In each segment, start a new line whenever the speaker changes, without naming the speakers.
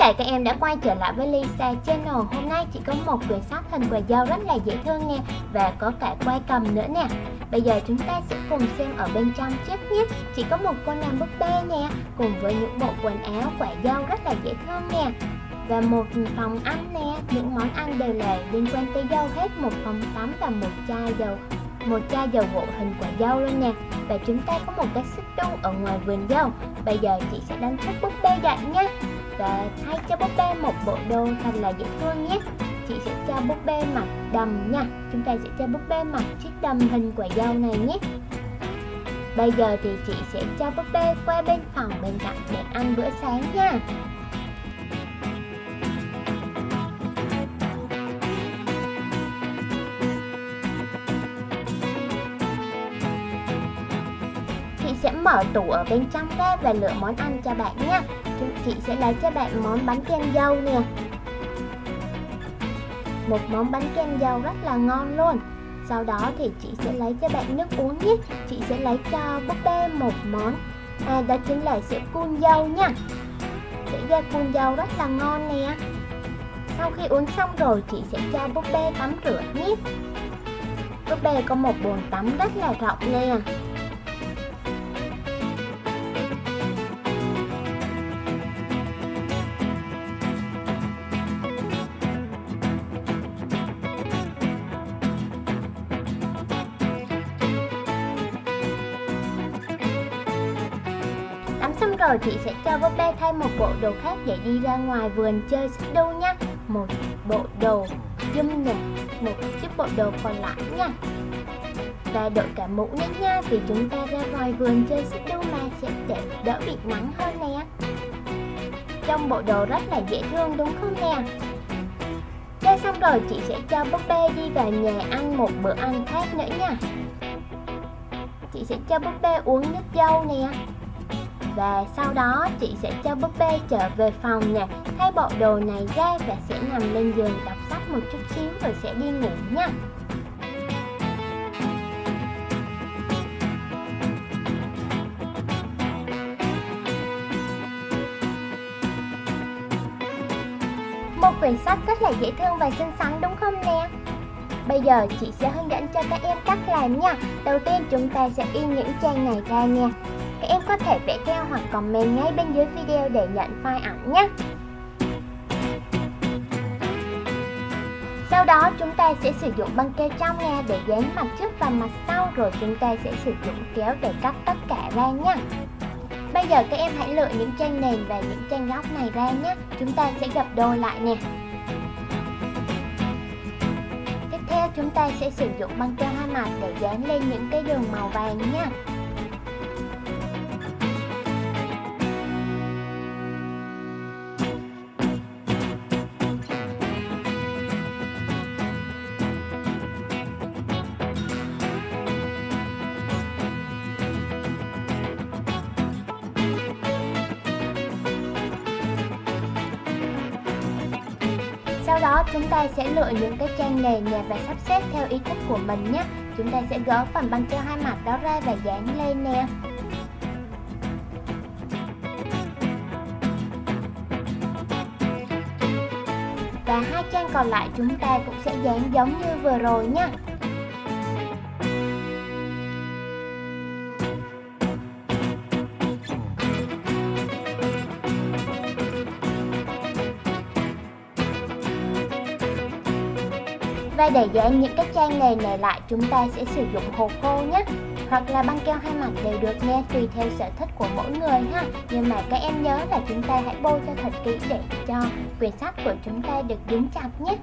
cả các em đã quay trở lại với Lisa Channel. Hôm nay chị có một quyển sách hình quả dâu rất là dễ thương nha, và có cả quay cầm nữa nè. Bây giờ chúng ta sẽ cùng xem ở bên trong trước nhé. Chỉ có một cô nàng búp bê nè, cùng với những bộ quần áo quả dâu rất là dễ thương nè. Và một phòng ăn nè, những món ăn đều là liên quan tới dâu hết. Một phòng tắm và một chai dầu gội hình quả dâu luôn nè. Và chúng ta có một cái xích đu ở ngoài vườn dâu. Bây giờ chị sẽ đánh thức búp bê dậy nha, và thay cho búp bê một bộ đồ thật là dễ thương nhé. Chị sẽ cho búp bê mặc đầm nha. Chúng ta sẽ cho búp bê mặc chiếc đầm hình quả dâu này nhé. Bây giờ thì chị sẽ cho búp bê qua bên phòng bên cạnh để ăn bữa sáng nha. Chị sẽ mở tủ ở bên trong ra và lựa món ăn cho bạn nha. Chị sẽ lấy cho bạn món bánh kem dâu nè. Một món bánh kem dâu rất là ngon luôn. Sau đó thì chị sẽ lấy cho bạn nước uống nhé. Chị sẽ lấy cho búp bê một món, đó chính là sữa cool dâu nha. Sữa da cool dâu rất là ngon nè. Sau khi uống xong rồi, chị sẽ cho búp bê tắm rửa nhé. Búp bê có một bồn tắm rất là rộng nè. Xong rồi chị sẽ cho búp bê thay một bộ đồ khác để đi ra ngoài vườn chơi xích đu nha. Một bộ đồ zoom nè, một chiếc bộ đồ còn lại nha. Và đội cả mũ nữa nha, vì chúng ta ra ngoài vườn chơi xích đu mà, sẽ để đỡ bị nắng hơn nè. Trong bộ đồ rất là dễ thương đúng không nè? Chơi xong rồi chị sẽ cho búp bê đi vào nhà ăn một bữa ăn khác nữa nha. Chị sẽ cho búp bê uống nước dâu nè. Và sau đó chị sẽ cho búp bê trở về phòng nè, thay bộ đồ này ra và sẽ nằm lên giường đọc sách một chút xíu rồi sẽ đi ngủ nha. Một quyển sách rất là dễ thương và xinh xắn đúng không nè? Bây giờ chị sẽ hướng dẫn cho các em cách làm nha. Đầu tiên chúng ta sẽ in những trang này ra nha. Các em có thể vẽ theo hoặc comment ngay bên dưới video để nhận file ảnh nhé. Sau đó chúng ta sẽ sử dụng băng keo trong nha để dán mặt trước và mặt sau, rồi chúng ta sẽ sử dụng kéo để cắt tất cả ra nha. Bây giờ các em hãy lựa những trang nền và những trang góc này ra nhé. Chúng ta sẽ gập đôi lại nè. Tiếp theo chúng ta sẽ sử dụng băng keo hai mặt để dán lên những cái đường màu vàng nha. Sau đó chúng ta sẽ lựa những cái trang nền nhà và sắp xếp theo ý thích của mình nhé. Chúng ta sẽ gỡ phần băng keo hai mặt đó ra và dán lên nè. Và hai trang còn lại chúng ta cũng sẽ dán giống như vừa rồi nhé. Và để dán những cái trang nền này lại, chúng ta sẽ sử dụng hồ khô nhé, hoặc là băng keo hai mặt đều được nha, tùy theo sở thích của mỗi người ha. Nhưng mà các em nhớ là chúng ta hãy bôi cho thật kỹ để cho quyển sách của chúng ta được dính chặt nhé.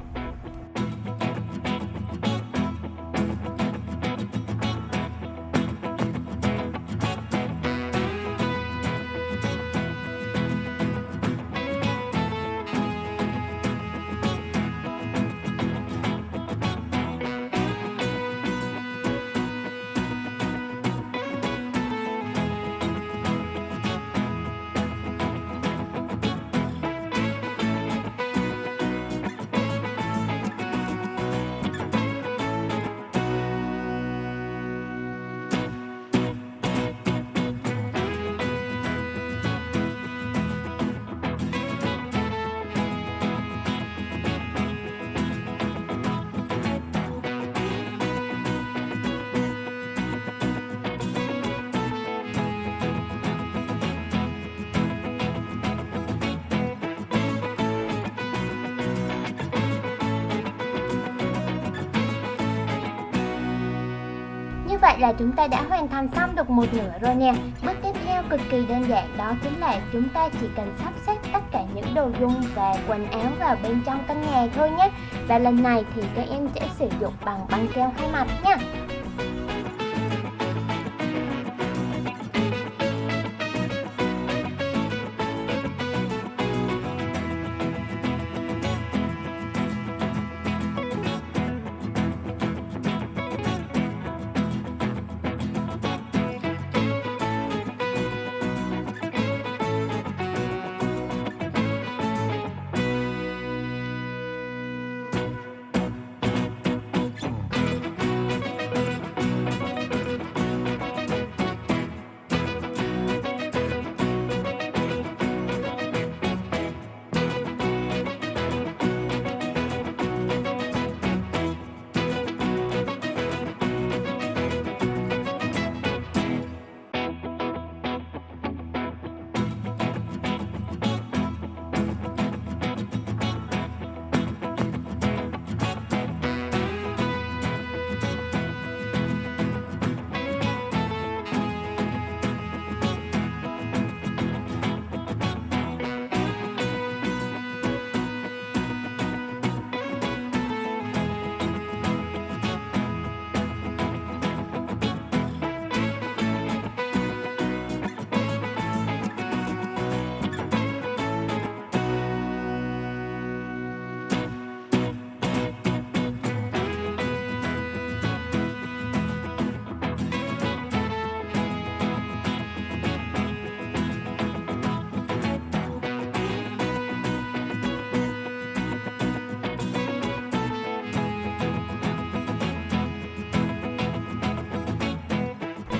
là chúng ta đã hoàn thành xong được một nửa rồi nè. Bước tiếp theo cực kỳ đơn giản, đó chính là chúng ta chỉ cần sắp xếp tất cả những đồ dùng và quần áo vào bên trong căn nhà thôi nhé. Và lần này thì các em sẽ sử dụng bằng băng keo hai mặt nha.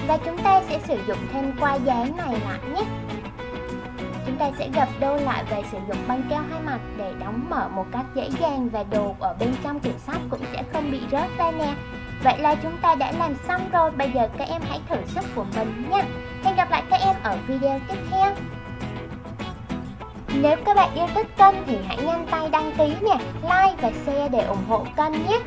Và chúng ta sẽ sử dụng thêm qua dán này lại nhé. Chúng ta sẽ gập đôi lại và sử dụng băng keo hai mặt để đóng mở một cách dễ dàng, và đồ ở bên trong quyển sách cũng sẽ không bị rớt ra nè. Vậy là chúng ta đã làm xong rồi, bây giờ các em hãy thử sức của mình nha. Hẹn gặp lại các em ở video tiếp theo. Nếu các bạn yêu thích kênh thì hãy nhanh tay đăng ký nè, like và share để ủng hộ kênh nhé.